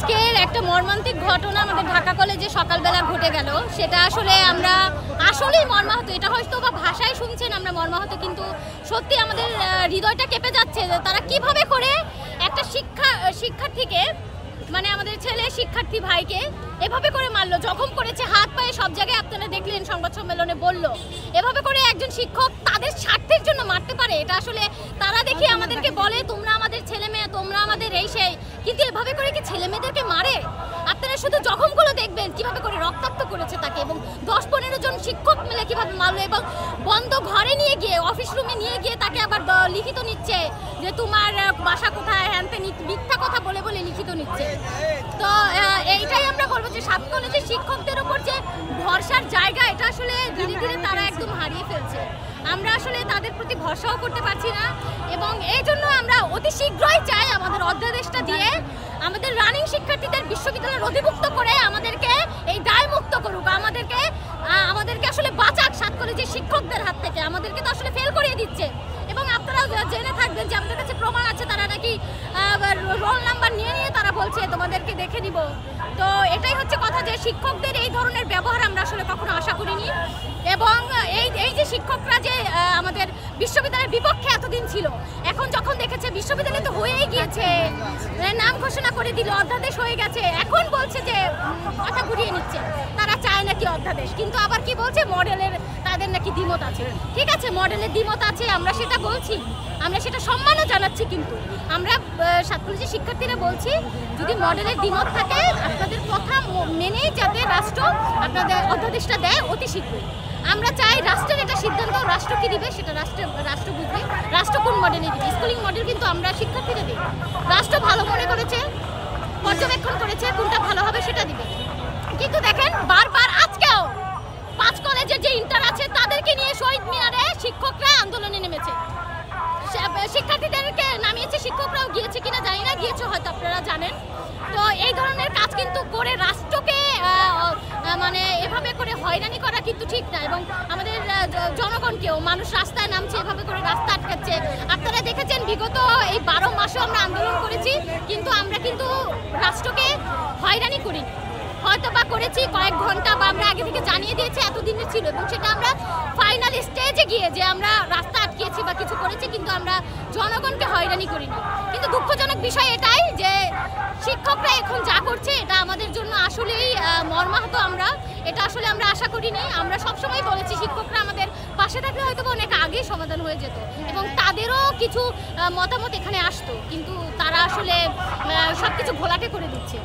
আজকের একটা মর্মান্তিক ঘটনা আমাদের ঢাকা কলেজে সকালবেলা ঘটে গেল। সেটা আসলে আমরা আসলেই মর্মাহত। এটা হয়তো বা ভাষায় শুনছেন আমরা মর্মাহত, কিন্তু সত্যি আমাদের হৃদয়টা কেঁপে যাচ্ছে যে তারা কিভাবে করে একটা শিক্ষার্থীকে, মানে আমাদের ছেলে শিক্ষার্থী ভাইকে এভাবে করে মারলো, জখম করেছে, হাত পায়ে সব জায়গায় আপনারা দেখলেন সংবাদ সম্মেলনে বলল। এভাবে করে একজন শিক্ষক তাদের স্বার্থের জন্য মারতে পারে? এটা আসলে তারা দেখি আমাদেরকে বলে তোমরা আমাদের ছেলে মেয়ে, তোমরা আমাদের এই সেই, কিন্তু এভাবে করে কি ছেলে মেয়েদেরকে মারে? আপনারা শুধু জখমগুলো দেখবেন কিভাবে করে রক্তাক্ত করেছে তাকে, এবং 10-15 জন শিক্ষক মিলে কিভাবে মারলো, এবং বন্ধ ঘরে নিয়ে গিয়ে, অফিস রুমে নিয়ে গিয়ে তাকে আবার লিখিত নিচ্ছে যে তোমার বাসা কোথায়, হ্যান ত্যান মিথ্যা কথা বলে বলে লিখিত নিচ্ছে। তো এইটাই আমরা বলবো যে সাত কলেজের শিক্ষকদের উপর যে ভরসার জায়গা, এটা আসলে ধীরে ধীরে তারা একদম হারিয়ে ফেলছে। আমরা আসলে তাদের প্রতি ভরসাও করতে পারছি না, এবং এই জন্য আমরা অতি শীঘ্রই চাই আমাদের অধ্যাদেশটা দিয়ে আমাদের রানিং শিক্ষার্থীদের বিশ্ববিদ্যালয়ের অধিভুক্ত করে আমাদেরকে এই দায় মুক্ত করুক, আমাদেরকে আসলে বাঁচাক সাত কলেজের শিক্ষকদের হাত থেকে। আমাদেরকে তো আসলে ফেল করিয়ে দিচ্ছে, এবং আপনারা জেনে থাকবেন যে আমাদের কাছে প্রমাণ আছে, তারা নাকি রোল নাম্বার নিয়ে নিয়ে তারা বলছে তোমাদেরকে দেখে নিব। তো এটাই হচ্ছে কথা যে শিক্ষকদের এই ধরনের ব্যবহার আমরা আসলে কখনো আশা করিনি, এবং এই যে শিক্ষকরা যে আমাদের বিশ্ববিদ্যালয়ের বিপক্ষে এতদিন ছিল, এখন যখন দেখেছে বিশ্ববিদ্যালয় তো হয়েই গিয়েছে, নাম ঘোষণা করে দিল, অধ্যাদেশ হয়ে গেছে, এখন বলছে যে কথা ঘুরিয়ে নিচ্ছে, তারা চায় নাকি অধ্যাদেশ, কিন্তু আবার কি বলছে মডেলের তাদের নাকি দ্বিমত আছে। ঠিক আছে, মডেলের দ্বিমত আছে, আমরা সেটা বলছি, আমরা সেটা সম্মানও জানাচ্ছি, কিন্তু আমরা সাত কলেজের শিক্ষার্থীরা বলছি যদি মডেলের দ্বিমত থাকে আপনাদের কথা মেনে যাতে রাষ্ট্র আপনাদের অধ্যাদেশটা দেয় অতি শীঘ্রই। আমরা চাই রাষ্ট্রের এটা সিদ্ধান্ত, রাষ্ট্র কি দিবে সেটা রাষ্ট্র বুঝবে, রাষ্ট্র কোন মডেলে দিবে। স্কুলিং মডেল কিন্তু আমরা শিক্ষার্থীরা দিই, রাষ্ট্র ভালো মনে করেছে, পর্যবেক্ষণ করেছে, কোনটা ভালো হবে সেটা দিবে। কিন্তু দেখেন বারবার আজকেও 5 কলেজের যে ইন্টার আছে তাদেরকে নিয়ে শহীদ মিনারে শিক্ষকরা আন্দোলনে নেমেছে, শিক্ষার্থীদেরকে নামিয়েছে, শিক্ষকরাও গিয়েছে কিনা জানি না, গিয়েছে হয়তো আপনারা জানেন। তো এই ধরনের কাজ কিন্তু করে রাষ্ট্রকে মানে এভাবে করে হয়রানি করা কিন্তু ঠিক না, এবং আমাদের জনগণকেও, মানুষ রাস্তায় নামছে, এভাবে করে রাস্তা আটকাচ্ছে। আপনারা দেখেছেন বিগত এই 12 মাসও আমরা আন্দোলন করেছি, কিন্তু আমরা কিন্তু রাষ্ট্রকে হয়রানি করিনি, হয়তো বা করেছি কয়েক ঘন্টা, বা আমরা আগে থেকে জানিয়ে দিয়েছি এতদিনের ছিল, এবং সেটা আমরা ফাইনাল স্টেজে গিয়ে যে আমরা রাস্তা আটকিয়েছি বা কিছু করেছি, কিন্তু আমরা জনগণকে হয়রানি করিনি। কিন্তু দুঃখজনক বিষয় এটাই যে শিক্ষকরা এখন যা করছে এটা আমাদের জন্য আসলেই মর্মাহত। এটা আসলে আমরা আশা করিনি। আমরা সবসময় বলেছি শিক্ষকরা আমাদের পাশে থাকলে হয়তো অনেক আগেই সমাধান হয়ে যেত, এবং তাদেরও কিছু মতামত এখানে আসতো, কিন্তু তারা আসলে সবকিছু ঘোলাটে করে দিচ্ছে।